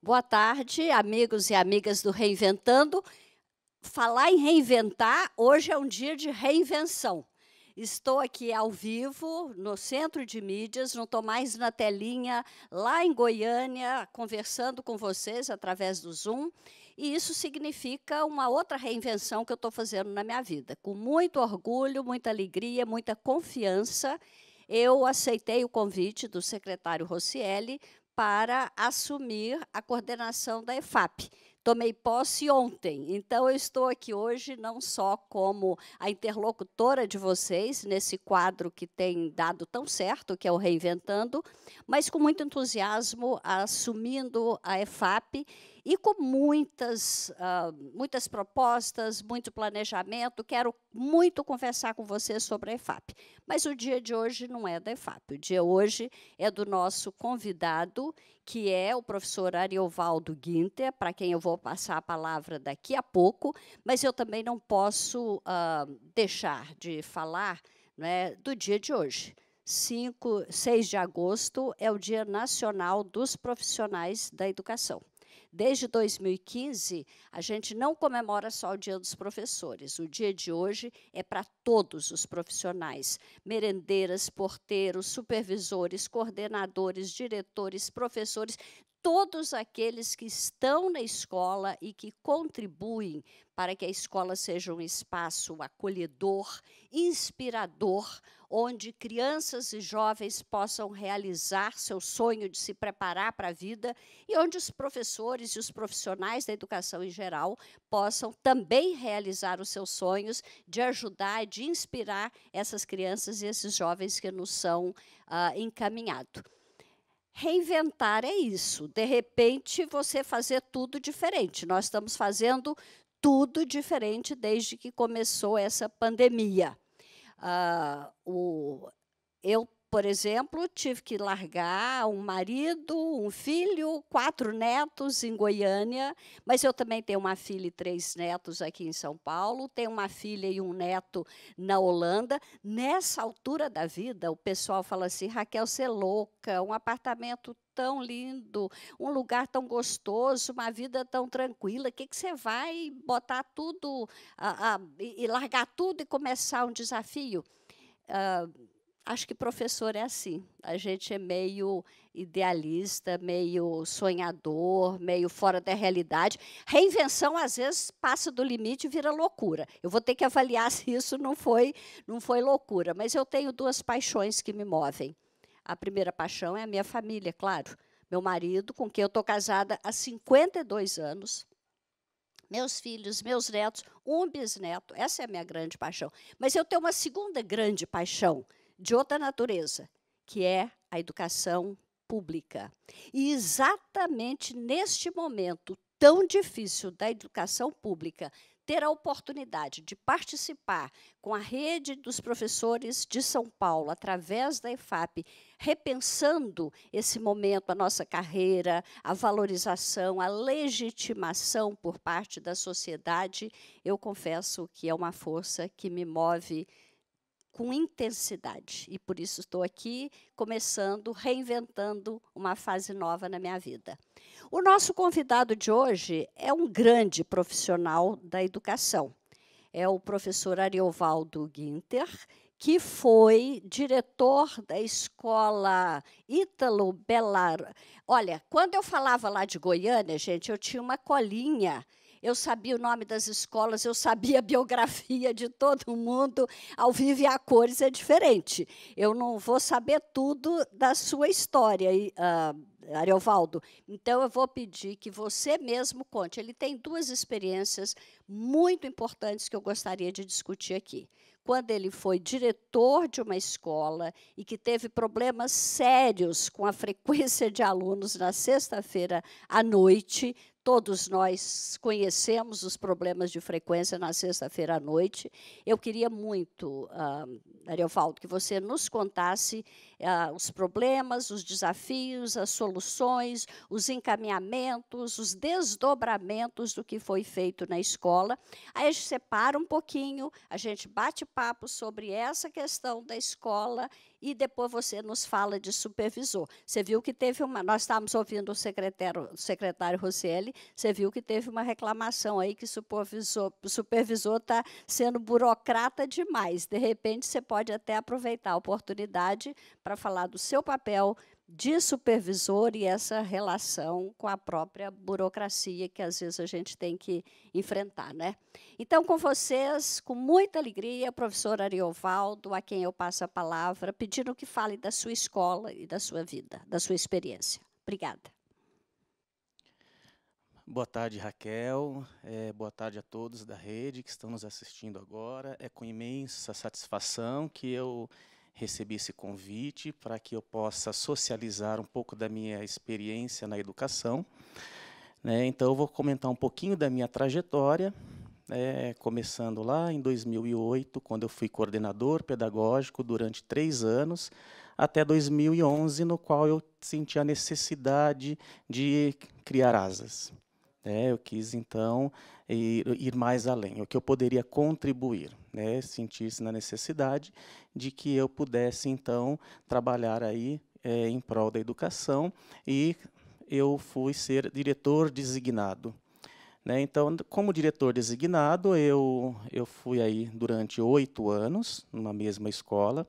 Boa tarde, amigos e amigas do Reinventando. Falar em reinventar, hoje é um dia de reinvenção. Estou aqui ao vivo, no Centro de Mídias, não estou mais na telinha, lá em Goiânia, conversando com vocês através do Zoom, e isso significa uma outra reinvenção que eu estou fazendo na minha vida. Com muito orgulho, muita alegria, muita confiança, eu aceitei o convite do secretário Rocieli para assumir a coordenação da EFAP. Tomei posse ontem, então eu estou aqui hoje não só como a interlocutora de vocês, nesse quadro que tem dado tão certo, que é o Reinventando, mas com muito entusiasmo, assumindo a EFAP e com muitas propostas, muito planejamento. Quero muito conversar com vocês sobre a EFAP. Mas o dia de hoje não é da EFAP, o dia hoje é do nosso convidado, que é o professor Ariovaldo Guinter, para quem eu vou passar a palavra daqui a pouco, mas eu também não posso deixar de falar, né, do dia de hoje. 6 de agosto é o Dia Nacional dos Profissionais da Educação. Desde 2015, a gente não comemora só o Dia dos Professores. O dia de hoje é para todos os profissionais, merendeiras, porteiros, supervisores, coordenadores, diretores, professores, todos aqueles que estão na escola e que contribuem para que a escola seja um espaço acolhedor, inspirador, onde crianças e jovens possam realizar seu sonho de se preparar para a vida e onde os professores e os profissionais da educação em geral possam também realizar os seus sonhos de ajudar, de inspirar essas crianças e esses jovens que nos são encaminhados. Reinventar é isso, de repente você fazer tudo diferente. Nós estamos fazendo tudo diferente desde que começou essa pandemia. Eu, por exemplo, tive que largar um marido, um filho, 4 netos em Goiânia, mas eu também tenho uma filha e 3 netos aqui em São Paulo, tenho uma filha e um neto na Holanda. Nessa altura da vida, o pessoal fala assim: Raquel, você é louca, um apartamento tão lindo, um lugar tão gostoso, uma vida tão tranquila, que você vai botar tudo, e largar tudo e começar um desafio? Acho que professor é assim, a gente é meio idealista, meio sonhador, meio fora da realidade. Reinvenção, às vezes, passa do limite e vira loucura. Eu vou ter que avaliar se isso não foi loucura, mas eu tenho 2 paixões que me movem. A primeira paixão é a minha família, claro. Meu marido, com quem eu estou casada há 52 anos, meus filhos, meus netos, um bisneto, essa é a minha grande paixão. Mas eu tenho uma segunda grande paixão, de outra natureza, que é a educação pública. E exatamente neste momento tão difícil da educação pública, ter a oportunidade de participar com a rede dos professores de São Paulo, através da EFAP, repensando esse momento, a nossa carreira, a valorização, a legitimação por parte da sociedade, eu confesso que é uma força que me move com intensidade. E por isso estou aqui, começando, reinventando uma fase nova na minha vida. O nosso convidado de hoje é um grande profissional da educação. É o professor Ariovaldo Guinter, que foi diretor da escola Ítalo Belar. Olha, quando eu falava lá de Goiânia, gente, eu tinha uma colinha. Eu sabia o nome das escolas, eu sabia a biografia de todo mundo. Ao vivo e a cores é diferente. Eu não vou saber tudo da sua história, Ariovaldo. Então, eu vou pedir que você mesmo conte. Ele tem 2 experiências muito importantes que eu gostaria de discutir aqui. Quando ele foi diretor de uma escola e que teve problemas sérios com a frequência de alunos na sexta-feira à noite. Todos nós conhecemos os problemas de frequência na sexta-feira à noite. Eu queria muito, Ariovaldo, que você nos contasse os problemas, os desafios, as soluções, os encaminhamentos, os desdobramentos do que foi feito na escola. Aí a gente separa um pouquinho, a gente bate papo sobre essa questão da escola e depois você nos fala de supervisor. Você viu que teve nós estávamos ouvindo o secretário Rosselli, você viu que teve uma reclamação aí que o supervisor está sendo burocrata demais. De repente, você pode até aproveitar a oportunidade para falar do seu papel de supervisor e essa relação com a própria burocracia que às vezes a gente tem que enfrentar, né? Então, com vocês, com muita alegria, professor Ariovaldo, a quem eu passo a palavra, pedindo que fale da sua escola e da sua vida, da sua experiência. Obrigada. Boa tarde, Raquel. Boa tarde a todos da rede que estão nos assistindo agora. É com imensa satisfação que eu recebi esse convite para que eu possa socializar um pouco da minha experiência na educação. Então, eu vou comentar um pouquinho da minha trajetória, começando lá em 2008, quando eu fui coordenador pedagógico durante 3 anos, até 2011, no qual eu senti a necessidade de criar asas. Eu quis, então, ir mais além, o que eu poderia contribuir, sentir-se na necessidade de que eu pudesse, então, trabalhar aí em prol da educação, e eu fui ser diretor designado. Então, como diretor designado, eu fui aí durante 8 anos, numa mesma escola,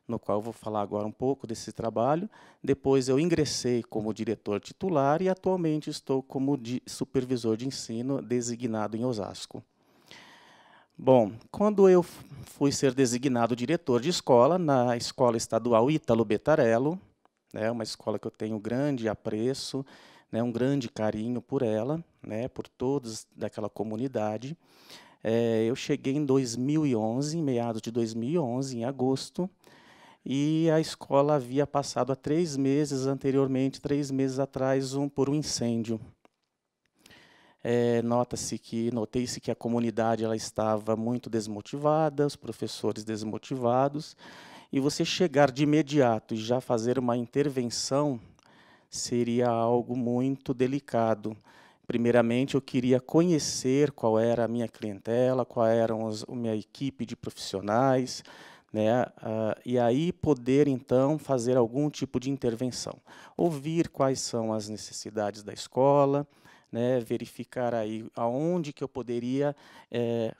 no qual eu vou falar agora um pouco desse trabalho. Depois eu ingressei como diretor titular e atualmente estou como supervisor de ensino designado em Osasco. Bom, quando eu fui ser designado diretor de escola, na Escola Estadual Ítalo Betarello, uma escola que eu tenho grande apreço, um grande carinho por ela, por todos daquela comunidade. Eu cheguei em 2011, em meados de 2011, em agosto, e a escola havia passado há 3 meses anteriormente, 3 meses atrás, por um incêndio. Notei-se que a comunidade ela estava muito desmotivada, os professores desmotivados, e você chegar de imediato e já fazer uma intervenção seria algo muito delicado. Primeiramente, eu queria conhecer qual era a minha clientela, qual era a minha equipe de profissionais, e aí poder, então, fazer algum tipo de intervenção. Ouvir quais são as necessidades da escola, verificar aí aonde que eu poderia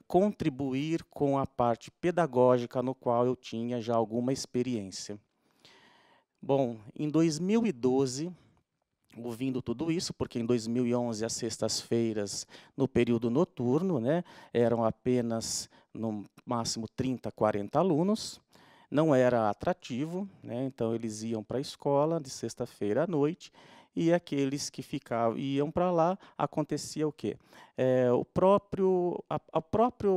contribuir com a parte pedagógica no qual eu tinha já alguma experiência. Bom, em 2012, ouvindo tudo isso, porque em 2011 as sextas-feiras, no período noturno, eram apenas, no máximo, 30, 40 alunos, não era atrativo, então eles iam para a escola de sexta-feira à noite, e aqueles que iam para lá, acontecia o quê? O próprio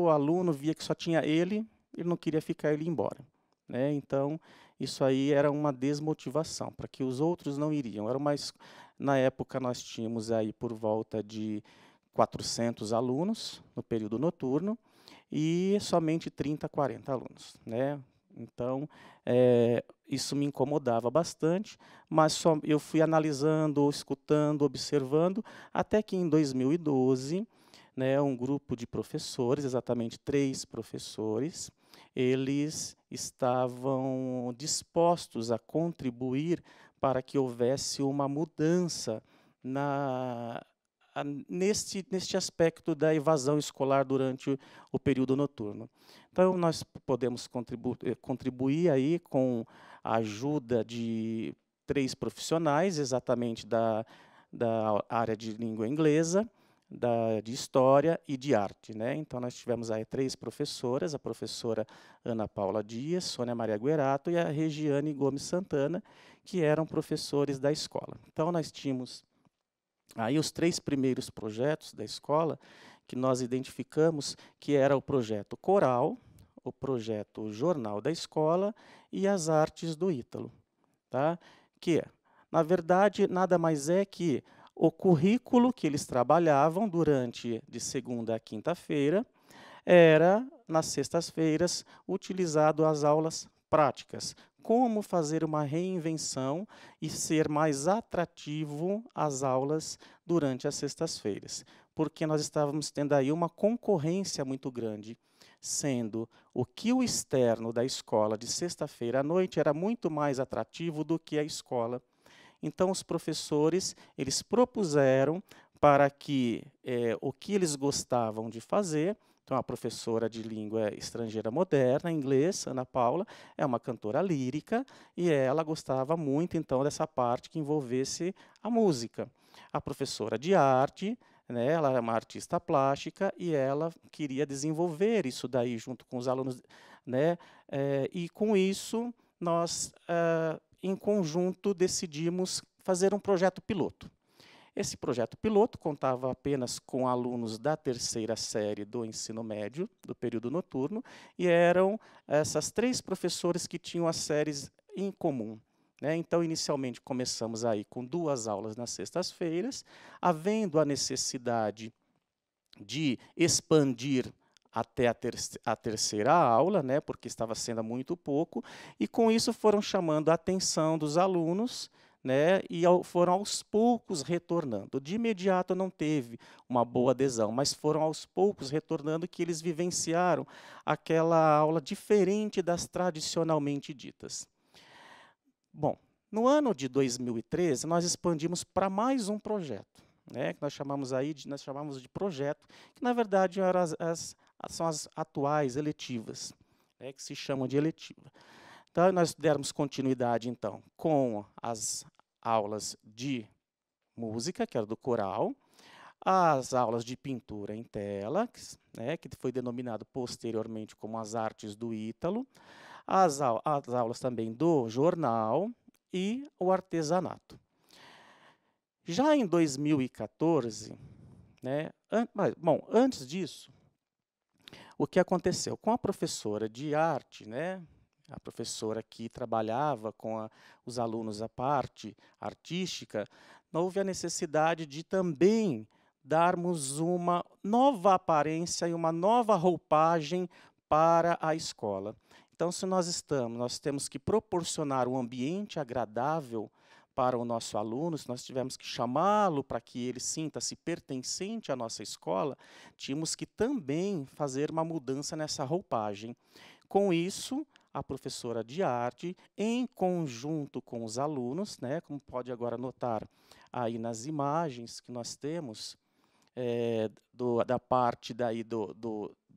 aluno via que só tinha ele não queria ficar, ele ia embora. Então, isso aí era uma desmotivação, para que os outros não iriam. Na época, nós tínhamos aí por volta de 400 alunos no período noturno e somente 30, 40 alunos. Então, isso me incomodava bastante, mas eu fui analisando, escutando, observando, até que em 2012, um grupo de professores, exatamente 3 professores, eles estavam dispostos a contribuir para que houvesse uma mudança neste aspecto da evasão escolar durante o período noturno. Então, nós podemos contribuir aí com a ajuda de 3 profissionais, exatamente da área de língua inglesa, de história e de arte. Então, nós tivemos aí 3 professoras, a professora Ana Paula Dias, Sônia Maria Guerato e a Regiane Gomes Santana, que eram professores da escola. Então, nós tínhamos aí os 3 primeiros projetos da escola que nós identificamos, que era o projeto Coral, o projeto Jornal da Escola e as artes do Ítalo. Que, na verdade, nada mais é que o currículo que eles trabalhavam de segunda a quinta-feira era, nas sextas-feiras, utilizado as aulas práticas, como fazer uma reinvenção e ser mais atrativo as aulas durante as sextas-feiras, porque nós estávamos tendo aí uma concorrência muito grande, sendo o que o externo da escola de sexta-feira à noite era muito mais atrativo do que a escola. Então, os professores, eles propuseram para que o que eles gostavam de fazer. Então, a professora de língua estrangeira moderna, inglês, Ana Paula, é uma cantora lírica e ela gostava muito, então, dessa parte que envolvesse a música. A professora de arte, né, ela é uma artista plástica e ela queria desenvolver isso daí junto com os alunos, né, e com isso nós, em conjunto, decidimos fazer um projeto piloto. Esse projeto piloto contava apenas com alunos da terceira série do ensino médio, do período noturno, e eram essas 3 professores que tinham as séries em comum. Né? Então, inicialmente, começamos aí com 2 aulas nas sextas-feiras, havendo a necessidade de expandir até a terceira aula, né, porque estava sendo muito pouco, e com isso foram chamando a atenção dos alunos, né, e foram aos poucos retornando. De imediato não teve uma boa adesão, mas foram aos poucos retornando que eles vivenciaram aquela aula diferente das tradicionalmente ditas. Bom, no ano de 2013, nós expandimos para mais um projeto, né, que nós chamamos de projeto, que na verdade eram são as atuais eletivas, né, que se chamam de eletiva. Então, nós demos continuidade, então, com as aulas de música, que era do coral, as aulas de pintura em tela, né, que foi denominado posteriormente como as artes do Ítalo, as aulas também do jornal e o artesanato. Já em 2014, né, bom, antes disso, o que aconteceu? Com a professora de arte, né, a professora que trabalhava com os alunos a parte artística, houve a necessidade de também darmos uma nova aparência e uma nova roupagem para a escola. Então, se nós temos que proporcionar um ambiente agradável para o nosso aluno, se nós tivermos que chamá-lo para que ele sinta-se pertencente à nossa escola, tínhamos que também fazer uma mudança nessa roupagem. Com isso, a professora de arte, em conjunto com os alunos, né, como pode agora notar aí nas imagens que nós temos, da parte daí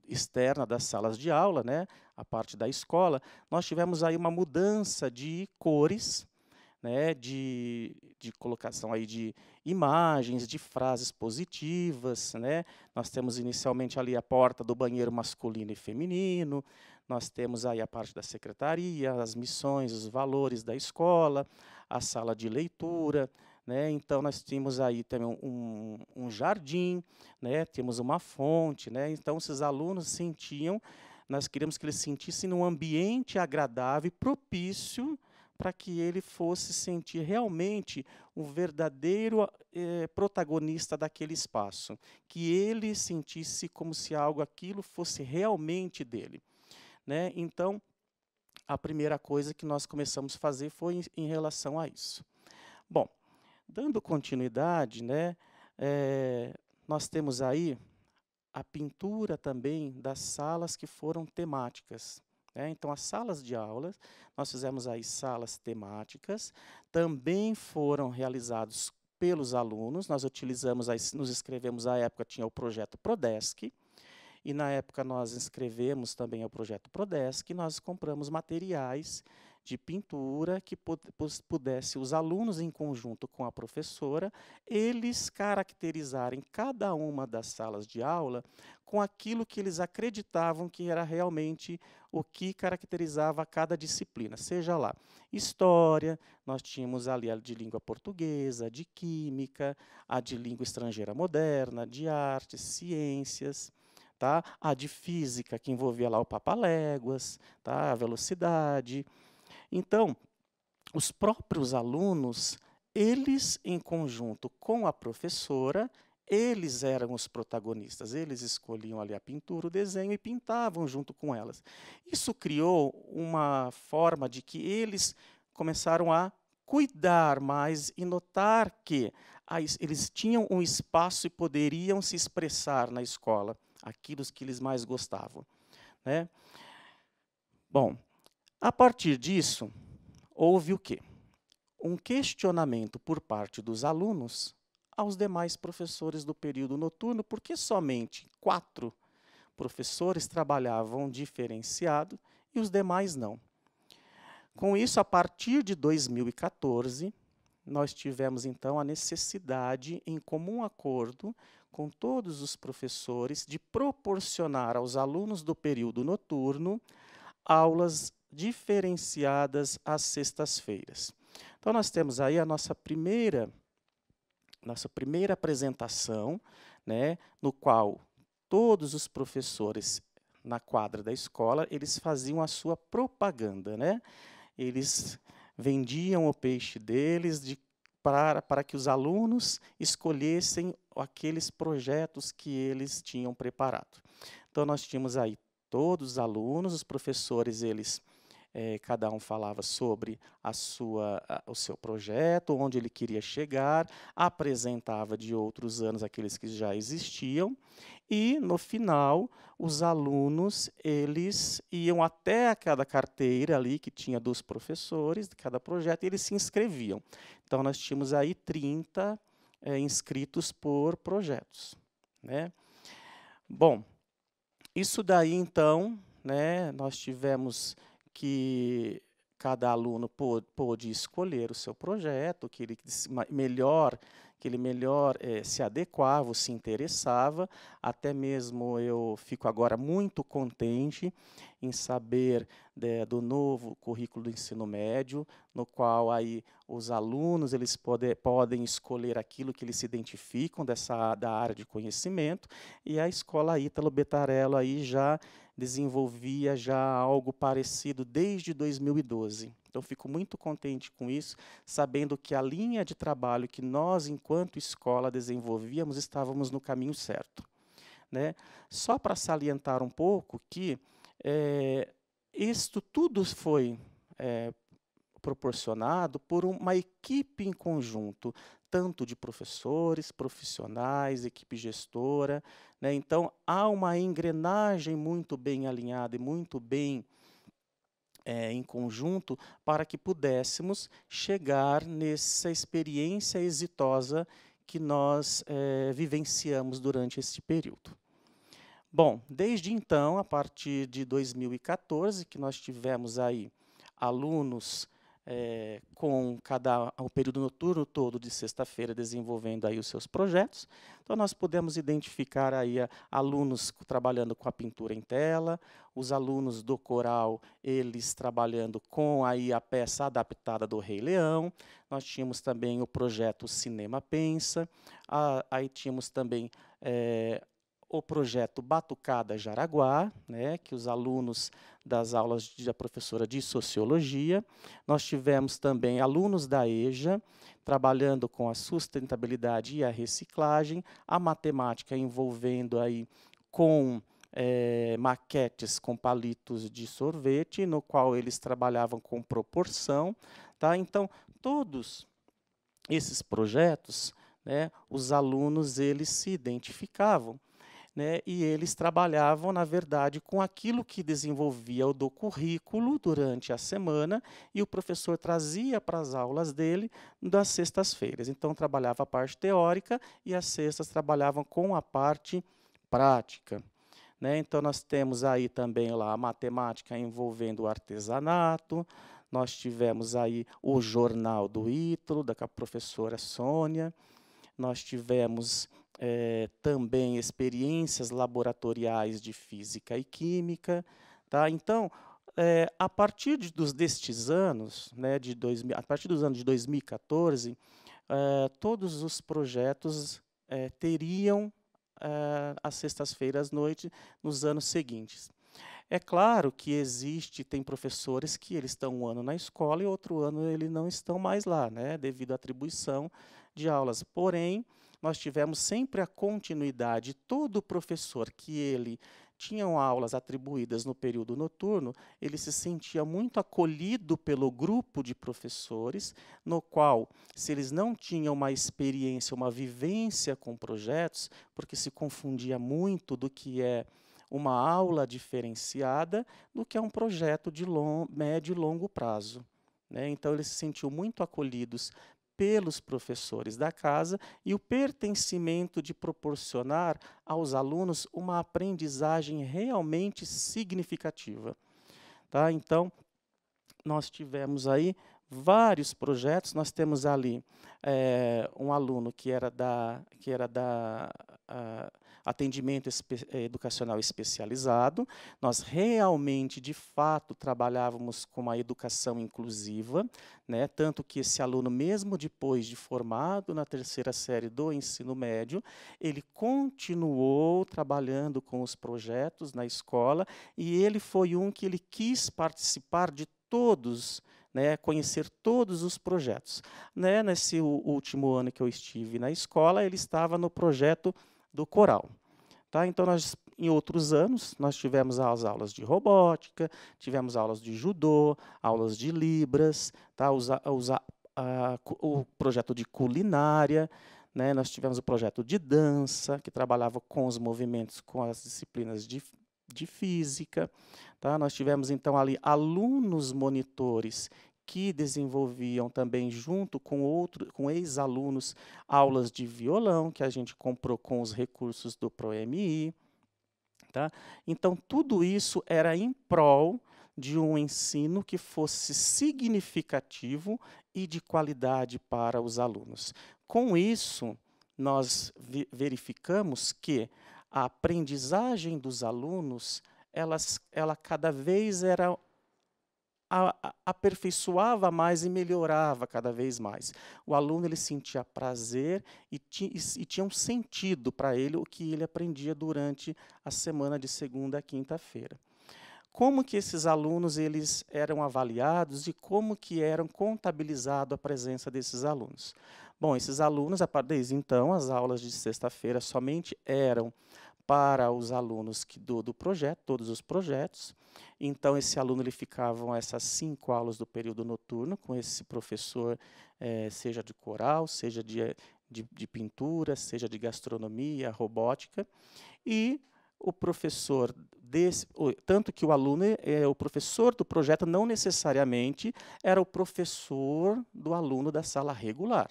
externa das salas de aula, né, a parte da escola, nós tivemos aí uma mudança de cores, né, de colocação aí de imagens, de frases positivas, né? Nós temos inicialmente ali a porta do banheiro masculino e feminino, nós temos aí a parte da secretaria, as missões, os valores da escola, a sala de leitura, né? Então nós temos aí também um jardim, né? Temos uma fonte, né? Então esses alunos nós queríamos que eles sentissem num ambiente agradável e propício para que ele fosse sentir realmente um verdadeiro protagonista daquele espaço, que ele sentisse como se aquilo fosse realmente dele. Né? Então, a primeira coisa que nós começamos a fazer foi em relação a isso. Bom, dando continuidade, né, nós temos aí a pintura também das salas que foram temáticas. Então, as salas de aulas, nós fizemos aí salas temáticas, também foram realizados pelos alunos, nós nos inscrevemos, à época tinha o projeto Prodesc, e na época nós inscrevemos também o projeto Prodesc, e nós compramos materiais de pintura que pudesse os alunos, em conjunto com a professora, eles caracterizarem cada uma das salas de aula com aquilo que eles acreditavam que era realmente o que caracterizava cada disciplina, seja lá história, nós tínhamos ali a de língua portuguesa, de química, a de língua estrangeira moderna, de artes, ciências, tá? A de física, que envolvia lá o papaléguas, tá? A velocidade. Então, os próprios alunos, eles, em conjunto com a professora, eles eram os protagonistas, eles escolhiam ali a pintura, o desenho e pintavam junto com elas. Isso criou uma forma de que eles começaram a cuidar mais e notar que eles tinham um espaço e poderiam se expressar na escola, aquilo que eles mais gostavam, né? Bom, a partir disso, houve o quê? Um questionamento por parte dos alunos aos demais professores do período noturno, porque somente 4 professores trabalhavam diferenciado e os demais não. Com isso, a partir de 2014, nós tivemos, então, a necessidade, em comum acordo com todos os professores, de proporcionar aos alunos do período noturno aulas diferenciadas às sextas-feiras. Então, nós temos aí a nossa primeira apresentação, né, no qual todos os professores na quadra da escola, eles faziam a sua propaganda, né? Eles vendiam o peixe deles para que os alunos escolhessem aqueles projetos que eles tinham preparado. Então, nós tínhamos aí todos os alunos, os professores, eles cada um falava sobre o seu projeto, onde ele queria chegar, apresentava de outros anos aqueles que já existiam, e, no final, os alunos eles iam até cada carteira ali, que tinha dos professores, de cada projeto, e eles se inscreviam. Então, nós tínhamos aí 30 inscritos por projetos, né? Bom, isso daí, então, né, nós tivemos que cada aluno pôde escolher o seu projeto, que ele melhor se adequava, se interessava. Até mesmo eu fico agora muito contente em saber do novo currículo do ensino médio, no qual aí os alunos eles podem escolher aquilo que eles se identificam da área de conhecimento, e a escola Ítalo Betarello aí já desenvolvia algo parecido desde 2012. Então, fico muito contente com isso, sabendo que a linha de trabalho que nós, enquanto escola, desenvolvíamos, estávamos no caminho certo, né? Só para salientar um pouco que isto tudo foi proporcionado por uma equipe em conjunto, tanto de professores, profissionais, equipe gestora, né? Então, há uma engrenagem muito bem alinhada e muito bem em conjunto para que pudéssemos chegar nessa experiência exitosa que nós vivenciamos durante este período. Bom, desde então, a partir de 2014, que nós tivemos aí alunos com o período noturno todo de sexta-feira desenvolvendo aí os seus projetos. Então, nós podemos identificar aí alunos trabalhando com a pintura em tela, os alunos do coral, eles trabalhando com aí a peça adaptada do Rei Leão. Nós tínhamos também o projeto Cinema Pensa, aí tínhamos também o projeto Batucada Jaraguá, né, que os alunos das aulas da professora de Sociologia. Nós tivemos também alunos da EJA, trabalhando com a sustentabilidade e a reciclagem, a matemática envolvendo aí com maquetes com palitos de sorvete, no qual eles trabalhavam com proporção. Tá? Então, todos esses projetos, né, os alunos eles se identificavam, né, e eles trabalhavam, na verdade, com aquilo que desenvolvia do currículo durante a semana, e o professor trazia para as aulas dele das sextas-feiras. Então, trabalhava a parte teórica e as sextas trabalhavam com a parte prática, né? Então, nós temos aí também lá a matemática envolvendo o artesanato, nós tivemos aí o jornal do Ítalo, da professora Sônia, nós tivemos também experiências laboratoriais de física e química. Tá? Então, a partir destes anos, né, a partir dos anos de 2014, todos os projetos teriam as sextas-feiras à noite nos anos seguintes. É claro que tem professores que eles estão um ano na escola e outro ano eles não estão mais lá, né, devido à atribuição de aulas. Porém, nós tivemos sempre a continuidade. Todo professor que ele tinham aulas atribuídas no período noturno, ele se sentia muito acolhido pelo grupo de professores, no qual, se eles não tinham uma experiência, uma vivência com projetos, porque se confundia muito do que é uma aula diferenciada do que é um projeto de médio e longo prazo, né? Então, eles se sentiam muito acolhidos pelos professores da casa e o pertencimento de proporcionar aos alunos uma aprendizagem realmente significativa. Tá? Então, nós tivemos aí vários projetos. Nós temos ali um aluno que era da atendimento educacional especializado. Nós realmente, de fato, trabalhávamos com a educação inclusiva, né? Tanto que esse aluno, mesmo depois de formado na terceira série do ensino médio, ele continuou trabalhando com os projetos na escola e ele foi um que ele quis participar de todos, né, conhecer todos os projetos. Né, nesse último ano que eu estive na escola, ele estava no projeto do coral. Tá? Então, em outros anos, nós tivemos as aulas de robótica, tivemos aulas de judô, aulas de libras, tá? O projeto de culinária, né? Nós tivemos o projeto de dança, que trabalhava com os movimentos, com as disciplinas de física. Tá? Nós tivemos, então, ali alunos monitores que desenvolviam também, junto com ex-alunos, aulas de violão, que a gente comprou com os recursos do ProMI. Tá? Então, tudo isso era em prol de um ensino que fosse significativo e de qualidade para os alunos. Com isso, nós verificamos que a aprendizagem dos alunos, ela cada vez era aperfeiçoava mais e melhorava cada vez mais. O aluno ele sentia prazer e tinha um sentido para ele o que ele aprendia durante a semana de segunda a quinta-feira. Como que esses alunos eles eram avaliados e como que eram contabilizada a presença desses alunos? Bom, esses alunos, desde então, as aulas de sexta-feira somente eram para os alunos do projeto, todos os projetos. Então, esse aluno ele ficava essas 5 aulas do período noturno com esse professor, seja de coral, seja de pintura, seja de gastronomia, robótica. E o professor tanto que o aluno, o professor do projeto não necessariamente era o professor do aluno da sala regular.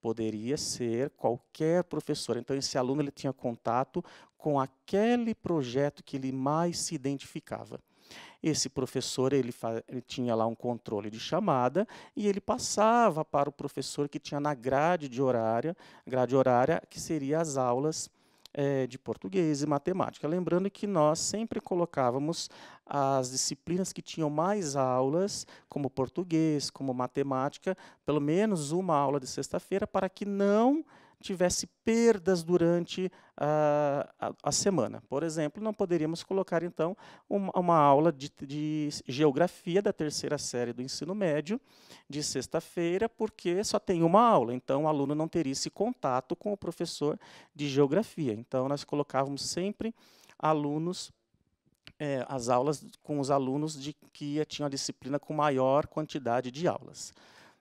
Poderia ser qualquer professor. Então, esse aluno ele tinha contato com aquele projeto que ele mais se identificava. Esse professor ele tinha lá um controle de chamada e ele passava para o professor que tinha na grade horária, que seria as aulas de português e matemática. Lembrando que nós sempre colocávamos as disciplinas que tinham mais aulas, como português, como matemática, pelo menos uma aula de sexta-feira, para que não tivesse perdas durante a semana. Por exemplo, não poderíamos colocar, então, uma aula de geografia da terceira série do ensino médio, de sexta-feira, porque só tem uma aula. Então, o aluno não teria esse contato com o professor de geografia. Então, nós colocávamos sempre alunos, as aulas com os alunos que tinham a disciplina com maior quantidade de aulas.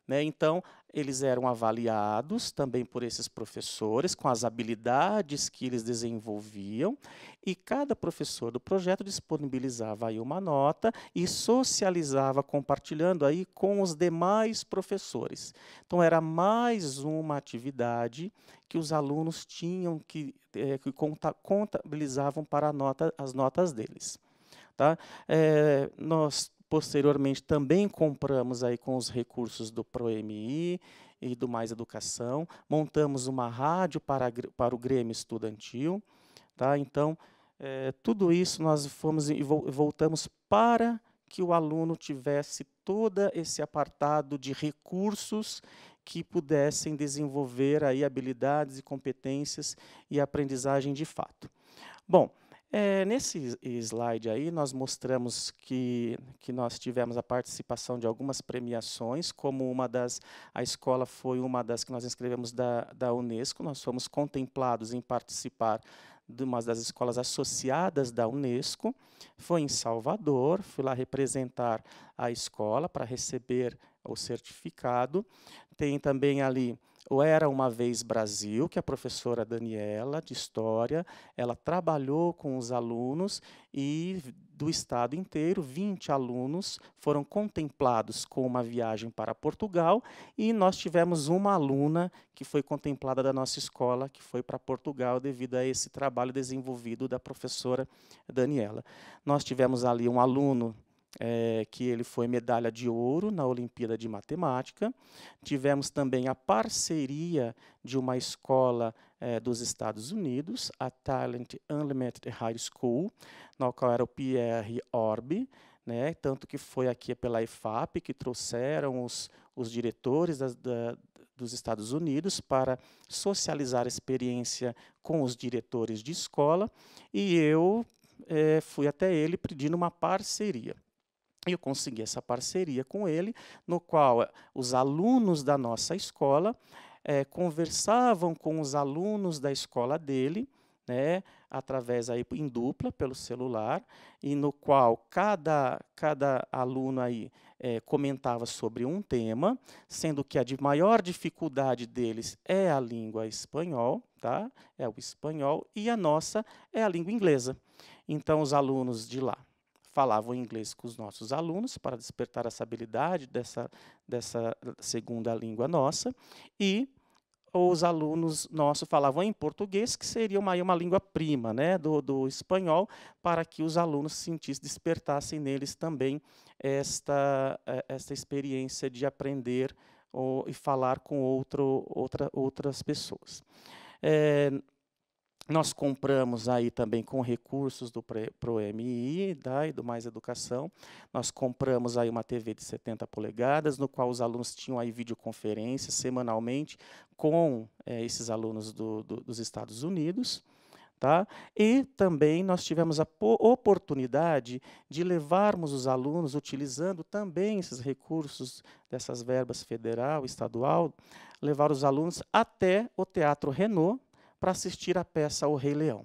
Né? Então, eles eram avaliados também por esses professores, com as habilidades que eles desenvolviam, e cada professor do projeto disponibilizava aí uma nota e socializava, compartilhando aí com os demais professores. Então, era mais uma atividade que os alunos tinham que contabilizavam para as notas deles. Tá? Nós posteriormente também compramos aí com os recursos do ProMI e do Mais Educação, montamos uma rádio para o Grêmio Estudantil. Tá? Então, tudo isso nós fomos e voltamos para que o aluno tivesse todo esse apartado de recursos que pudessem desenvolver aí habilidades e competências e aprendizagem de fato. Bom, Nesse slide aí, nós mostramos que nós tivemos a participação de algumas premiações, como a escola foi uma das que nós inscrevemos da Unesco, nós fomos contemplados em participar de uma das escolas associadas da Unesco, foi em Salvador, fui lá representar a escola para receber o certificado. Tem também ali o Era Uma Vez Brasil, que a professora Daniela, de História, ela trabalhou com os alunos e do estado inteiro, 20 alunos foram contemplados com uma viagem para Portugal e nós tivemos uma aluna que foi contemplada da nossa escola, que foi para Portugal devido a esse trabalho desenvolvido da professora Daniela. Nós tivemos ali um aluno que ele foi medalha de ouro na Olimpíada de Matemática. Tivemos também a parceria de uma escola dos Estados Unidos, a Talent Unlimited High School, na qual era o Pierre Orbi, né, tanto que foi aqui pela IFAP que trouxeram os diretores dos Estados Unidos para socializar a experiência com os diretores de escola, e eu fui até ele pedindo uma parceria. E eu consegui essa parceria com ele, no qual os alunos da nossa escola conversavam com os alunos da escola dele, né, através aí em dupla pelo celular, e no qual cada aluno aí comentava sobre um tema, sendo que a de maior dificuldade deles é a língua espanhol, tá? É o espanhol, e a nossa é a língua inglesa. Então os alunos de lá falavam inglês com os nossos alunos para despertar essa habilidade dessa segunda língua nossa, e os alunos nossos falavam em português, que seria uma língua prima, né, do espanhol, para que os alunos sentissem, despertassem neles também esta experiência de aprender e falar com outras pessoas. Nós compramos aí também com recursos do ProMI e do Mais Educação, nós compramos aí uma TV de 70 polegadas, no qual os alunos tinham aí videoconferências semanalmente com esses alunos dos Estados Unidos. Tá? E também nós tivemos a oportunidade de levarmos os alunos, utilizando também esses recursos dessas verbas federal, estadual, levar os alunos até o Teatro Renault, para assistir a peça O Rei Leão,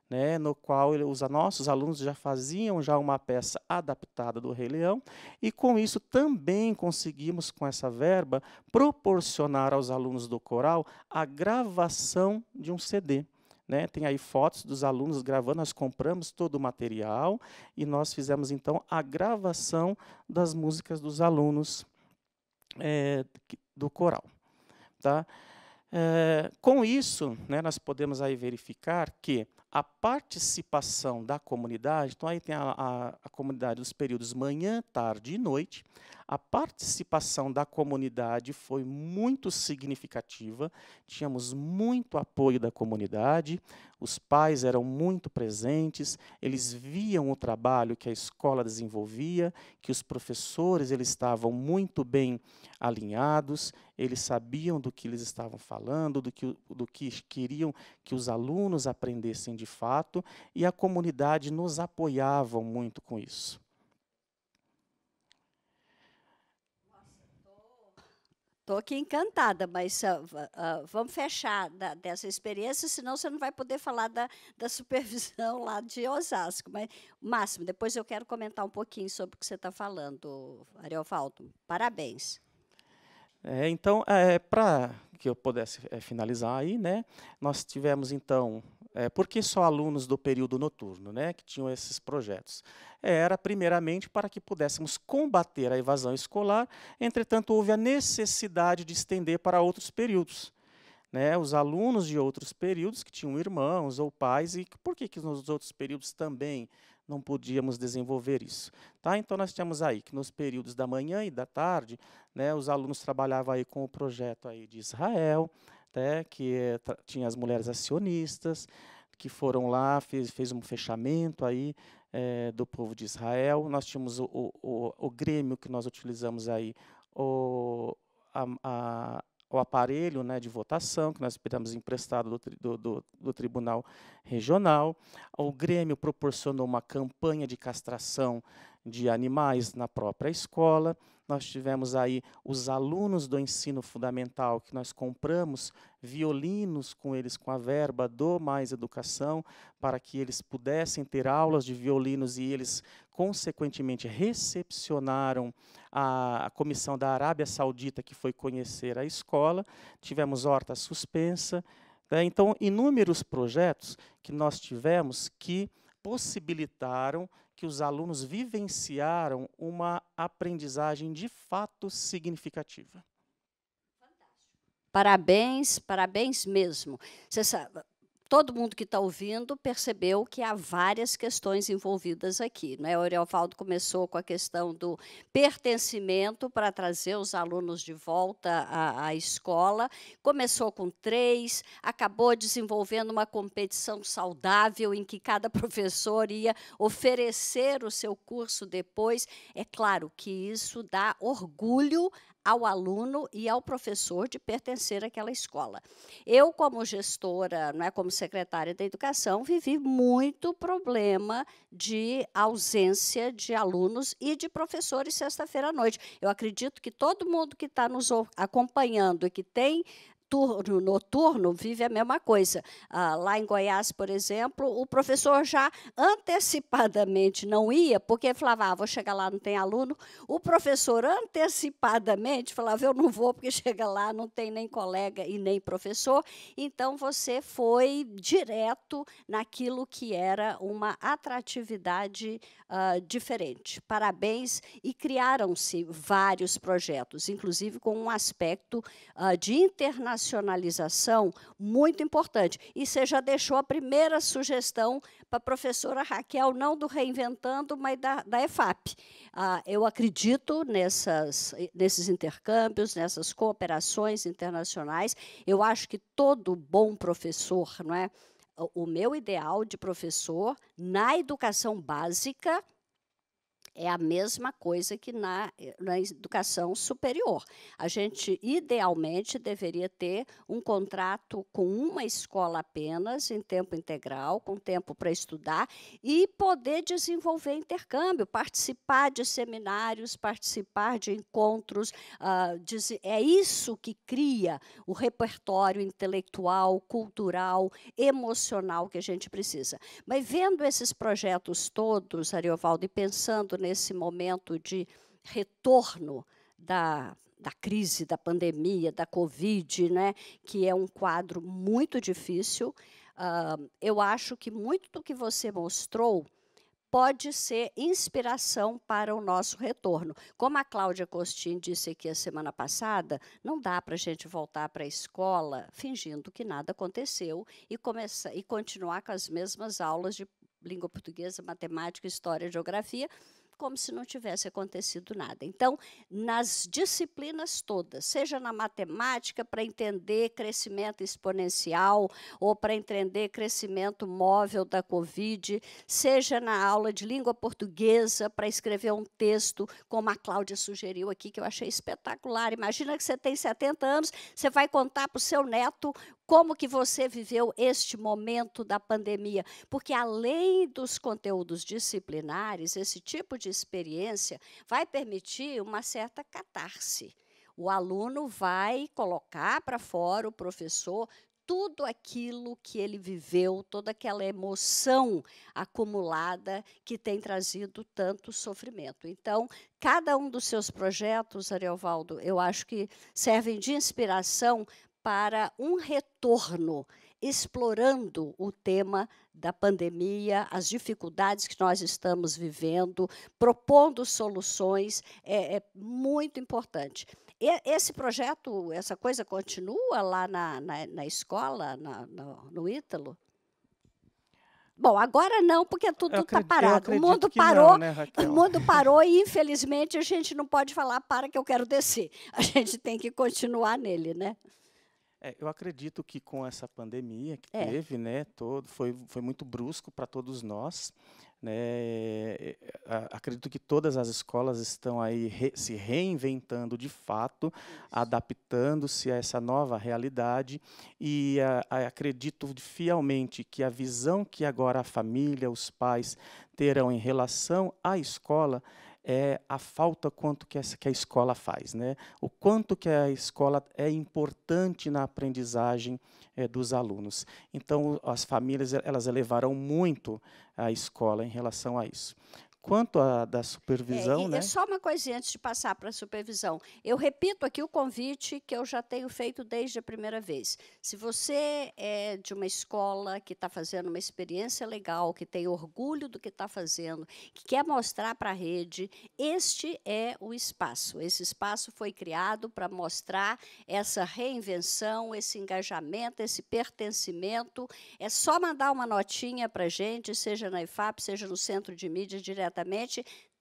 né, no qual os nossos alunos já faziam uma peça adaptada do Rei Leão, e com isso também conseguimos, com essa verba, proporcionar aos alunos do coral a gravação de um CD. Né, tem aí fotos dos alunos gravando, nós compramos todo o material e nós fizemos, então, a gravação das músicas dos alunos do coral. Tá? Com isso, né, nós podemos aí verificar que a participação da comunidade, então aí tem a comunidade dos períodos manhã, tarde e noite, a participação da comunidade foi muito significativa, tínhamos muito apoio da comunidade, os pais eram muito presentes, eles viam o trabalho que a escola desenvolvia, que os professores eles estavam muito bem alinhados, eles sabiam do que eles estavam falando, do que queriam que os alunos aprendessem de fato, e a comunidade nos apoiava muito com isso. Estou aqui encantada, mas vamos fechar dessa experiência, senão você não vai poder falar da supervisão lá de Osasco. Mas, Máximo, depois eu quero comentar um pouquinho sobre o que você está falando, Ariovaldo. Parabéns. Então, para que eu pudesse finalizar aí, né, nós tivemos, então, por que só alunos do período noturno, né, que tinham esses projetos? Era, primeiramente, para que pudéssemos combater a evasão escolar, entretanto, houve a necessidade de estender para outros períodos. Né, os alunos de outros períodos que tinham irmãos ou pais, e por que nos outros períodos também não podíamos desenvolver isso? Tá? Então, nós tínhamos aí que nos períodos da manhã e da tarde, né, os alunos trabalhavam aí com o projeto aí de Israel, né, que tinha as mulheres acionistas, que foram lá, fez um fechamento aí do povo de Israel. Nós tínhamos o grêmio que nós utilizamos aí, o aparelho, né, de votação, que nós pegamos emprestado do Tribunal Regional. O Grêmio proporcionou uma campanha de castração de animais na própria escola. Nós tivemos aí os alunos do ensino fundamental, que nós compramos violinos com eles, com a verba do Mais Educação, para que eles pudessem ter aulas de violinos, e eles, consequentemente, recepcionaram a comissão da Arábia Saudita, que foi conhecer a escola. Tivemos horta suspensa. Então, inúmeros projetos que nós tivemos que possibilitaram que os alunos vivenciaram uma aprendizagem de fato significativa. Parabéns, parabéns mesmo. Você sabe, todo mundo que está ouvindo percebeu que há várias questões envolvidas aqui, né? O Ariovaldo começou com a questão do pertencimento para trazer os alunos de volta à escola, começou com 3, acabou desenvolvendo uma competição saudável em que cada professor ia oferecer o seu curso depois. É claro que isso dá orgulho ao aluno e ao professor de pertencer àquela escola. Eu, como gestora, não é, como secretária da Educação, vivi muito problema de ausência de alunos e de professores sexta-feira à noite. Eu acredito que todo mundo que está nos acompanhando e que tem turno noturno vive a mesma coisa. Lá em Goiás, por exemplo, o professor já antecipadamente não ia, porque falava, vou chegar lá, não tem aluno. O professor antecipadamente falava, eu não vou, porque chega lá, não tem nem colega e nem professor. Então, você foi direto naquilo que era uma atratividade diferente. Parabéns, e criaram-se vários projetos, inclusive com um aspecto de internacionalização muito importante. E você já deixou a primeira sugestão para a professora Raquel, não do Reinventando, mas da EFAP. Eu acredito nesses intercâmbios, nessas cooperações internacionais. Eu acho que todo bom professor, não é? O meu ideal de professor na educação básica é a mesma coisa que na educação superior. A gente, idealmente, deveria ter um contrato com uma escola apenas, em tempo integral, com tempo para estudar, e poder desenvolver intercâmbio, participar de seminários, participar de encontros. É isso que cria o repertório intelectual, cultural, emocional que a gente precisa. Mas vendo esses projetos todos, Ariovaldo, e pensando nesse momento de retorno da crise, da pandemia, da Covid, né, que é um quadro muito difícil, eu acho que muito do que você mostrou pode ser inspiração para o nosso retorno. Como a Cláudia Costin disse aqui a semana passada, não dá para a gente voltar para a escola fingindo que nada aconteceu e continuar com as mesmas aulas de língua portuguesa, matemática, história, geografia, como se não tivesse acontecido nada. Então, nas disciplinas todas, seja na matemática, para entender crescimento exponencial, ou para entender crescimento móvel da Covid, seja na aula de língua portuguesa, para escrever um texto, como a Cláudia sugeriu aqui, que eu achei espetacular. Imagina que você tem 70 anos, você vai contar para o seu neto como que você viveu este momento da pandemia, porque além dos conteúdos disciplinares, esse tipo de experiência vai permitir uma certa catarse. O aluno vai colocar para fora, o professor, tudo aquilo que ele viveu, toda aquela emoção acumulada que tem trazido tanto sofrimento. Então, cada um dos seus projetos, Ariovaldo, eu acho que servem de inspiração para um retorno, explorando o tema da pandemia, as dificuldades que nós estamos vivendo, propondo soluções, é muito importante. Esse projeto, essa coisa continua lá na escola, no Ítalo? Bom, agora não, porque tudo está parado. O mundo parou, não, né, Raquel? O mundo parou e, infelizmente, a gente não pode falar, para que eu quero descer. A gente tem que continuar nele, né? Eu acredito que com essa pandemia que É. teve, né, foi muito brusco para todos nós, né? Acredito que todas as escolas estão aí se reinventando de fato, adaptando-se a essa nova realidade e acredito fielmente que a visão que agora a família, os pais terão em relação à escola é a falta quanto que a escola faz, né? O quanto que a escola é importante na aprendizagem dos alunos. Então, as famílias elas elevaram muito a escola em relação a isso. Quanto à da supervisão, É né? só uma coisinha antes de passar para a supervisão. Eu repito aqui o convite que eu já tenho feito desde a primeira vez. Se você é de uma escola que está fazendo uma experiência legal, que tem orgulho do que está fazendo, que quer mostrar para a rede, este é o espaço. Esse espaço foi criado para mostrar essa reinvenção, esse engajamento, esse pertencimento. É só mandar uma notinha para a gente, seja na IFAP, seja no Centro de Mídia diretamente.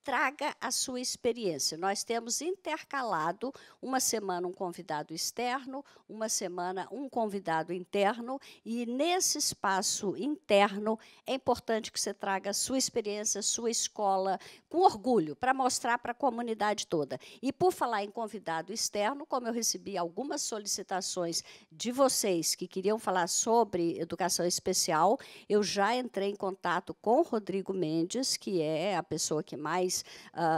Traga a sua experiência. Nós temos intercalado uma semana um convidado externo, uma semana um convidado interno, e nesse espaço interno é importante que você traga a sua experiência, a sua escola, com orgulho, para mostrar para a comunidade toda. E por falar em convidado externo, como eu recebi algumas solicitações de vocês que queriam falar sobre educação especial, eu já entrei em contato com o Rodrigo Mendes, que é a pessoa que mais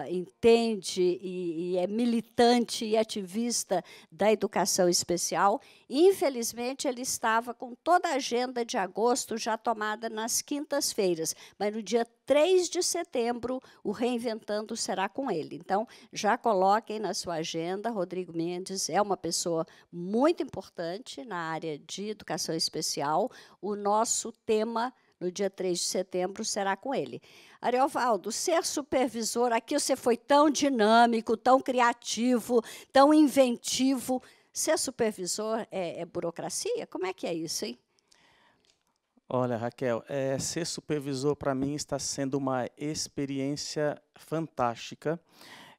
entende e é militante e ativista da educação especial. Infelizmente, ele estava com toda a agenda de agosto já tomada nas quintas-feiras, mas no dia 3 de setembro, o Reinventando será com ele. Então, já coloquem na sua agenda. Rodrigo Mendes é uma pessoa muito importante na área de educação especial. O nosso tema no dia 3 de setembro será com ele. Ariovaldo, ser supervisor, aqui você foi tão dinâmico, tão criativo, tão inventivo. Ser supervisor é burocracia? Como é que é isso, hein? Olha, Raquel, ser supervisor para mim está sendo uma experiência fantástica.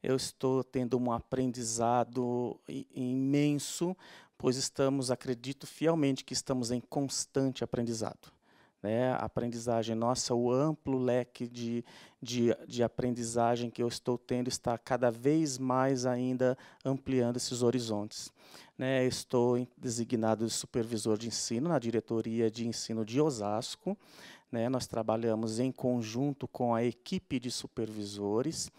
Eu estou tendo um aprendizado imenso, pois acredito fielmente que estamos em constante aprendizado. Né? A aprendizagem nossa, o amplo leque de aprendizagem que eu estou tendo está cada vez mais ainda ampliando esses horizontes. Né? Estou designado de supervisor de ensino na diretoria de ensino de Osasco. Né? Nós trabalhamos em conjunto com a equipe de supervisores.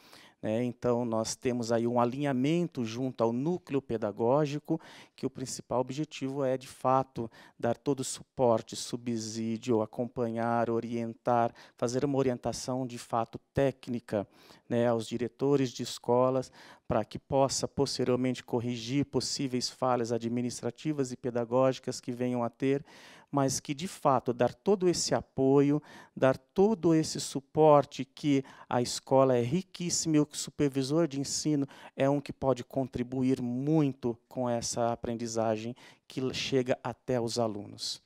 Então, nós temos aí um alinhamento junto ao núcleo pedagógico, que o principal objetivo é, de fato, dar todo o suporte, subsídio, acompanhar, orientar, fazer uma orientação, de fato, técnica, né, aos diretores de escolas, para que possa, posteriormente, corrigir possíveis falhas administrativas e pedagógicas que venham a ter, mas que, de fato, dar todo esse apoio, dar todo esse suporte, que a escola é riquíssima e o supervisor de ensino é um que pode contribuir muito com essa aprendizagem que chega até os alunos.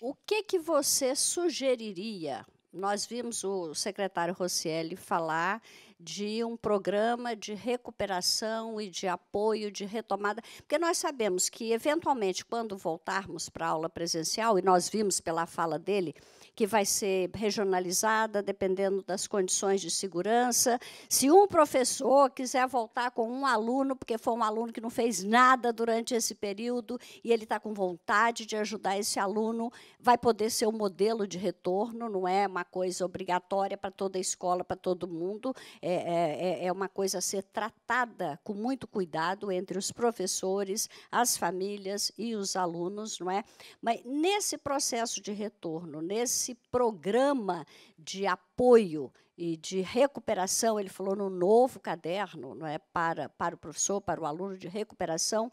O que você sugeriria? Nós vimos o secretário Rocieli falar de um programa de recuperação e de apoio, de retomada, porque nós sabemos que, eventualmente, quando voltarmos para a aula presencial, e nós vimos pela fala dele que vai ser regionalizada, dependendo das condições de segurança. Se um professor quiser voltar com um aluno, porque foi um aluno que não fez nada durante esse período, e ele está com vontade de ajudar esse aluno, vai poder ser um modelo de retorno, não é uma coisa obrigatória para toda a escola, para todo mundo, é uma coisa a ser tratada com muito cuidado entre os professores, as famílias e os alunos, não é? Mas nesse processo de retorno, nesse programa de apoio e de recuperação, ele falou no novo caderno, não é, para o professor, para o aluno, de recuperação.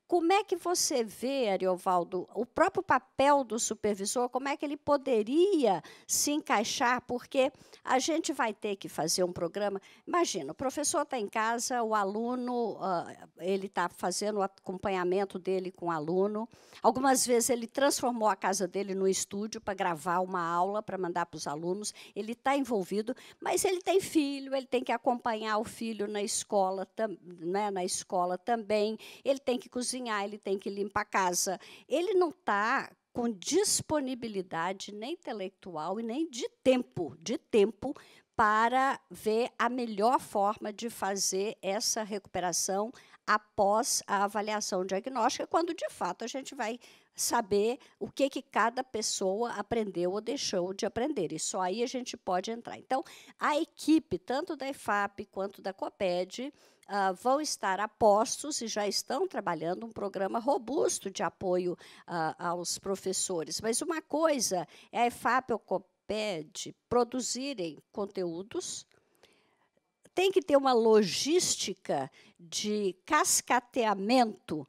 Como é que você vê, Ariovaldo, o próprio papel do supervisor, como é que ele poderia se encaixar? Porque a gente vai ter que fazer um programa. Imagina, o professor está em casa, o aluno, ele está fazendo o acompanhamento dele com o aluno. Algumas vezes ele transformou a casa dele no estúdio para gravar uma aula, para mandar para os alunos. Ele está envolvido, mas ele tem filho, ele tem que acompanhar o filho na escola, né, na escola também, ele tem que cozinhar, cozinhar, ele tem que limpar a casa. Ele não está com disponibilidade nem intelectual e nem de tempo para ver a melhor forma de fazer essa recuperação após a avaliação diagnóstica, quando, de fato, a gente vai saber o que cada pessoa aprendeu ou deixou de aprender. E só aí a gente pode entrar. Então, a equipe, tanto da EFAP quanto da COPED, vão estar a postos e já estão trabalhando um programa robusto de apoio aos professores. Mas uma coisa é a EFAP ou COPED produzirem conteúdos, tem que ter uma logística de cascateamento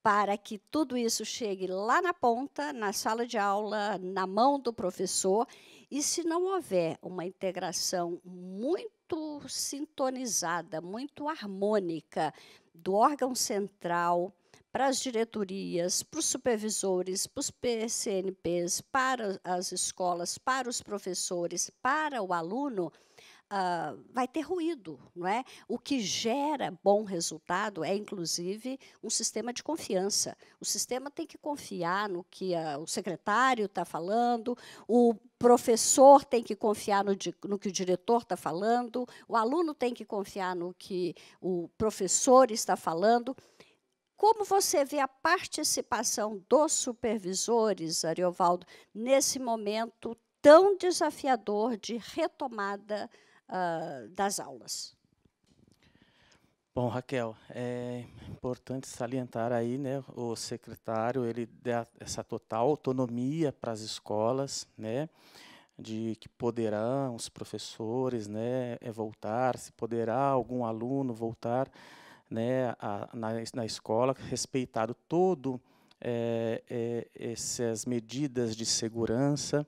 para que tudo isso chegue lá na ponta, na sala de aula, na mão do professor. E se não houver uma integração muito sintonizada, muito harmônica do órgão central para as diretorias, para os supervisores, para os PCNPs, para as escolas, para os professores, para o aluno, vai ter ruído, não é? O que gera bom resultado é, inclusive, um sistema de confiança. O sistema tem que confiar no que o secretário está falando, o professor tem que confiar no que o diretor está falando, o aluno tem que confiar no que o professor está falando. Como você vê a participação dos supervisores, Ariovaldo, nesse momento tão desafiador de retomada das aulas? Bom, Raquel, é importante salientar aí, né, o secretário, ele dá essa total autonomia para as escolas, né, de que poderão os professores, né, voltar, se poderá algum aluno voltar, né, na escola, respeitado todo essas medidas de segurança,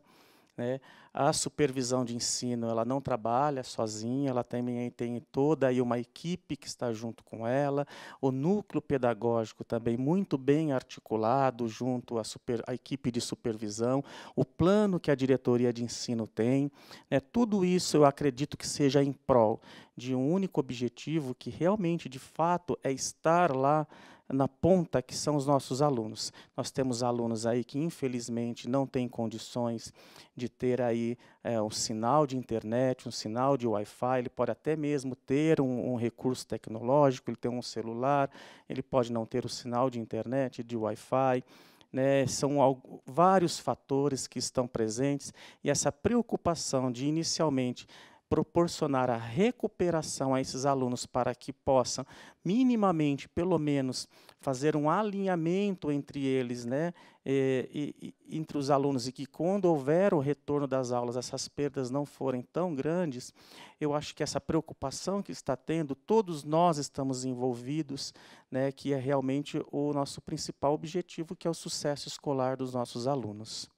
né. A supervisão de ensino, ela não trabalha sozinha, ela também tem toda aí uma equipe que está junto com ela, o núcleo pedagógico também muito bem articulado junto à equipe de supervisão, o plano que a diretoria de ensino tem, né, tudo isso eu acredito que seja em prol de um único objetivo, que realmente, de fato, é estar lá na ponta, que são os nossos alunos. Nós temos alunos aí que, infelizmente, não têm condições de ter aí um sinal de internet, um sinal de Wi-Fi, ele pode até mesmo ter um recurso tecnológico, ele tem um celular, ele pode não ter o sinal de internet, de Wi-Fi, né, são vários fatores que estão presentes, e essa preocupação de, inicialmente, proporcionar a recuperação a esses alunos para que possam minimamente, pelo menos, fazer um alinhamento entre eles, né, entre os alunos, e que quando houver o retorno das aulas, essas perdas não forem tão grandes. Eu acho que essa preocupação que está tendo, todos nós estamos envolvidos, né, que é realmente o nosso principal objetivo, que é o sucesso escolar dos nossos alunos.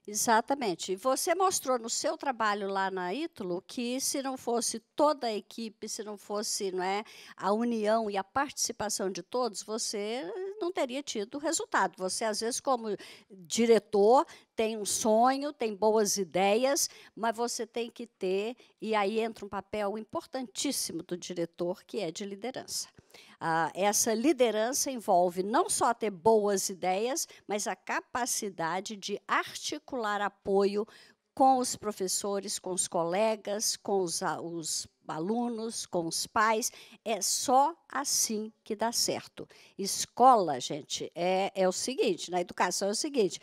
Exatamente. E você mostrou no seu trabalho lá na Ítalo que, se não fosse toda a equipe, se não fosse, não é, a união e a participação de todos, você não teria tido resultado. Você, às vezes, como diretor, tem um sonho, tem boas ideias, mas você tem que ter, e aí entra um papel importantíssimo do diretor, que é de liderança. Essa liderança envolve não só ter boas ideias, mas a capacidade de articular apoio com os professores, com os colegas, com os alunos, com os pais. É só assim que dá certo. Escola, gente, é o seguinte, na educação é o seguinte: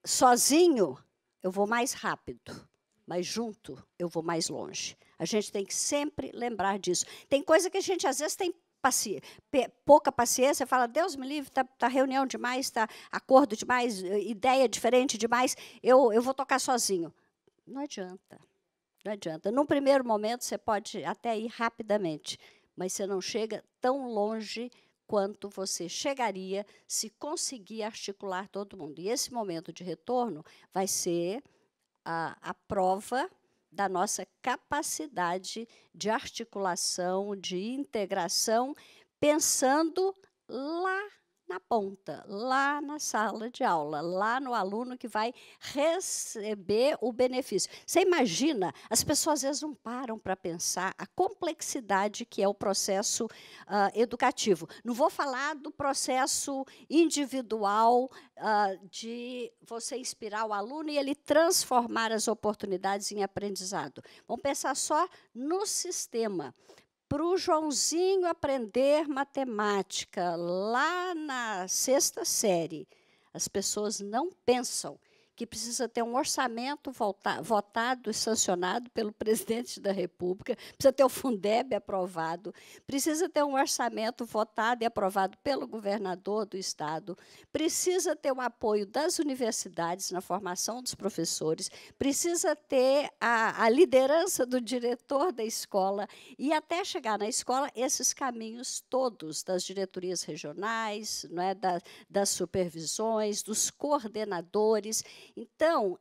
sozinho eu vou mais rápido, mas junto eu vou mais longe. A gente tem que sempre lembrar disso. Tem coisa que a gente, às vezes, tem pouca paciência, fala, Deus me livre, tá reunião demais, está acordo demais, ideia diferente demais, eu vou tocar sozinho. Não adianta, não adianta. Num primeiro momento, você pode até ir rapidamente, mas você não chega tão longe quanto você chegaria se conseguir articular todo mundo. E esse momento de retorno vai ser a prova da nossa capacidade de articulação, de integração, pensando lá na ponta, lá na sala de aula, lá no aluno que vai receber o benefício. Você imagina, as pessoas às vezes não param para pensar a complexidade que é o processo educativo. Não vou falar do processo individual de você inspirar o aluno e ele transformar as oportunidades em aprendizado. Vamos pensar só no sistema. Para o Joãozinho aprender matemática lá na 6ª série, as pessoas não pensam que precisa ter um orçamento votado e sancionado pelo presidente da República, precisa ter o Fundeb aprovado, precisa ter um orçamento votado e aprovado pelo governador do estado, precisa ter o apoio das universidades na formação dos professores, precisa ter a liderança do diretor da escola e, até chegar na escola, esses caminhos todos das diretorias regionais, não é, das supervisões, dos coordenadores. Então,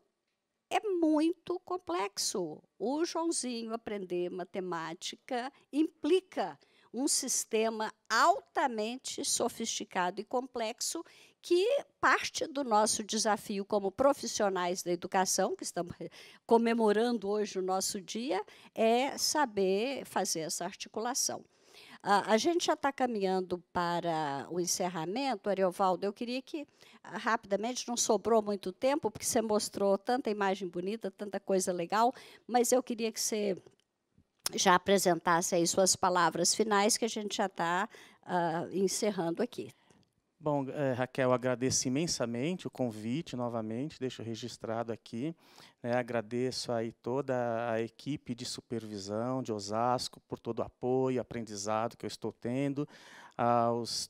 é muito complexo. O Joãozinho aprender matemática implica um sistema altamente sofisticado e complexo que parte do nosso desafio como profissionais da educação, que estamos comemorando hoje o nosso dia, é saber fazer essa articulação. A gente já está caminhando para o encerramento, Ariovaldo. Eu queria que, rapidamente, não sobrou muito tempo, porque você mostrou tanta imagem bonita, tanta coisa legal, mas eu queria que você já apresentasse aí suas palavras finais, que a gente já está encerrando aqui. Bom, Raquel, agradeço imensamente o convite novamente, deixo registrado aqui. Agradeço aí toda a equipe de supervisão de Osasco por todo o apoio, aprendizado que eu estou tendo,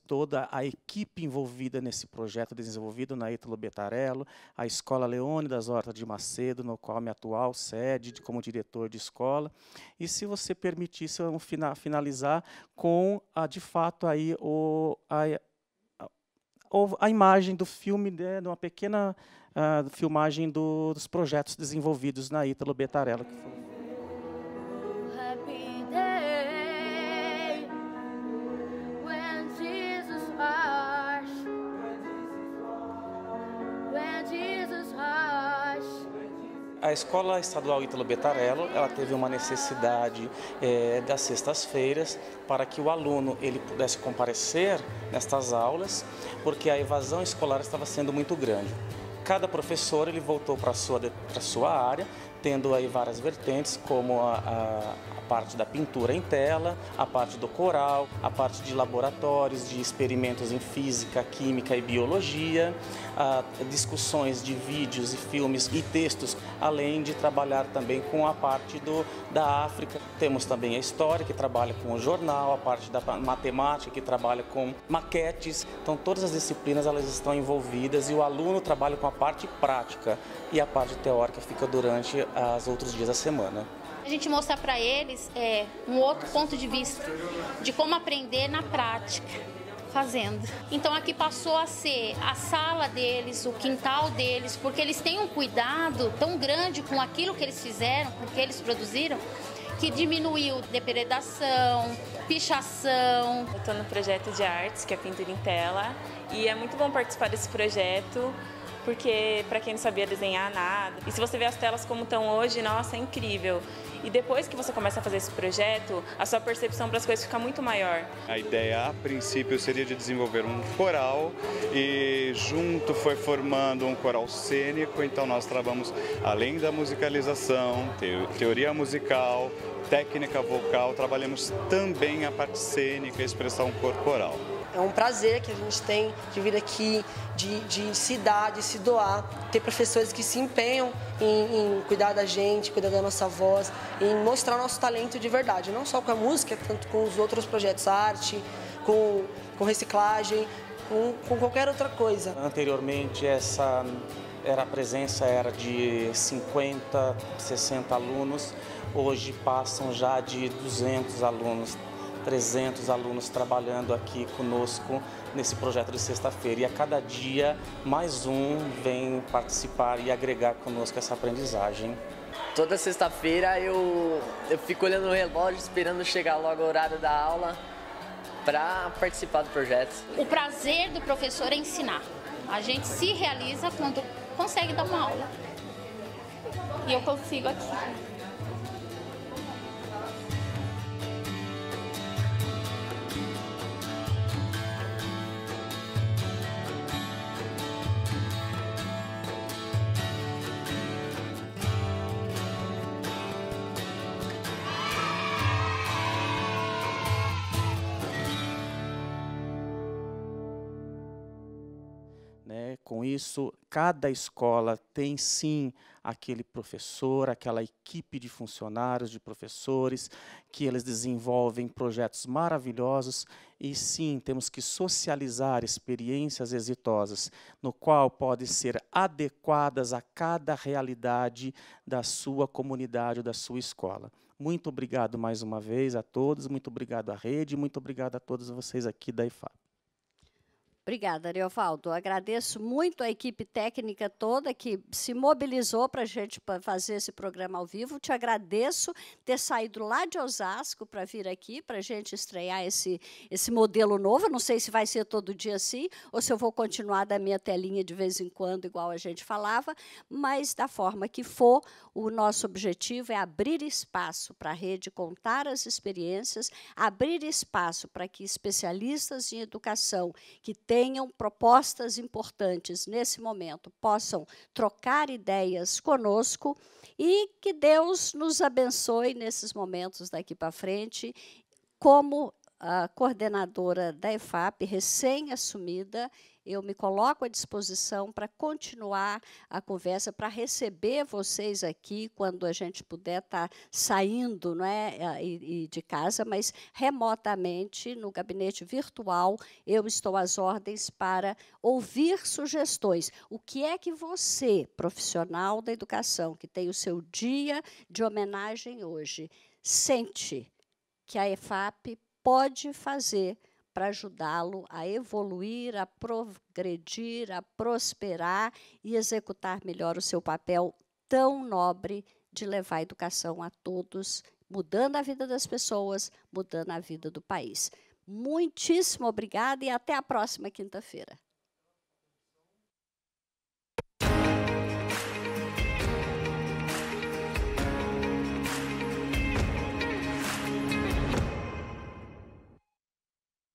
toda a equipe envolvida nesse projeto desenvolvido na Ítalo Betarello, a Escola Leônidas Horta de Macedo, no qual me atual sede como diretor de escola. E se você permitisse, eu vou finalizar com, de fato, aí a imagem do filme, de uma pequena filmagem dos projetos desenvolvidos na Ítalo Betarello. Happy day when Jesus washed, when Jesus washed. A Escola Estadual Ítalo Betarello, ela teve uma necessidade das sextas-feiras para que o aluno ele pudesse comparecer nestas aulas, porque a evasão escolar estava sendo muito grande. Cada professor ele voltou para a sua área, tendo aí várias vertentes, como a parte da pintura em tela, a parte do coral, a parte de laboratórios, de experimentos em física, química e biologia, discussões de vídeos e filmes e textos, além de trabalhar também com a parte da África. Temos também a história, que trabalha com o jornal, a parte da matemática, que trabalha com maquetes. Então, todas as disciplinas elas estão envolvidas e o aluno trabalha com a parte prática e a parte teórica fica durante os outros dias da semana. A gente mostrar para eles um outro ponto de vista de como aprender na prática, fazendo. Então aqui passou a ser a sala deles, o quintal deles, porque eles têm um cuidado tão grande com aquilo que eles fizeram, com o que eles produziram, que diminuiu depredação, pichação. Eu estou no projeto de artes, que é pintura em tela, e é muito bom participar desse projeto, porque para quem não sabia desenhar nada, e se você vê as telas como estão hoje, nossa, é incrível. E depois que você começa a fazer esse projeto, a sua percepção para as coisas fica muito maior. A ideia, a princípio, seria de desenvolver um coral e junto foi formando um coral cênico, então nós trabalhamos, além da musicalização, teoria musical, técnica vocal, trabalhamos também a parte cênica e expressão corporal. É um prazer que a gente tem de vir aqui, de se dar, de se doar, ter professores que se empenham em cuidar da gente, cuidar da nossa voz, em mostrar nosso talento de verdade, não só com a música, tanto com os outros projetos, arte, com reciclagem, com qualquer outra coisa. Anteriormente, a presença era de 50, 60 alunos, hoje passam já de 200 alunos. 300 alunos trabalhando aqui conosco nesse projeto de sexta-feira. E a cada dia, mais um vem participar e agregar conosco essa aprendizagem. Toda sexta-feira eu fico olhando o relógio, esperando chegar logo o horário da aula, para participar do projeto? O prazer do professor é ensinar. A gente se realiza quando consegue dar uma aula. E eu consigo aqui. Com isso, cada escola tem sim aquele professor, aquela equipe de funcionários, de professores, que eles desenvolvem projetos maravilhosos e sim, temos que socializar experiências exitosas, no qual podem ser adequadas a cada realidade da sua comunidade, da sua escola. Muito obrigado mais uma vez a todos, muito obrigado à rede, muito obrigado a todos vocês aqui da IFAP. Obrigada, Ariovaldo. Agradeço muito a equipe técnica toda que se mobilizou para a gente fazer esse programa ao vivo. Te agradeço ter saído lá de Osasco para vir aqui, para a gente estrear esse modelo novo. Eu não sei se vai ser todo dia assim, ou se eu vou continuar da minha telinha de vez em quando, igual a gente falava, mas da forma que for, o nosso objetivo é abrir espaço para a rede contar as experiências, abrir espaço para que especialistas em educação que tenham propostas importantes nesse momento, possam trocar ideias conosco e que Deus nos abençoe nesses momentos daqui para frente. Como a coordenadora da IFAP, recém-assumida, eu me coloco à disposição para continuar a conversa, para receber vocês aqui quando a gente puder estar saindo, não é, de casa, mas remotamente, no gabinete virtual, eu estou às ordens para ouvir sugestões. O que é que você, profissional da educação, que tem o seu dia de homenagem hoje, sente que a IFAP pode fazer para ajudá-lo a evoluir, a progredir, a prosperar e executar melhor o seu papel tão nobre de levar a educação a todos, mudando a vida das pessoas, mudando a vida do país. Muitíssimo obrigada e até a próxima quinta-feira.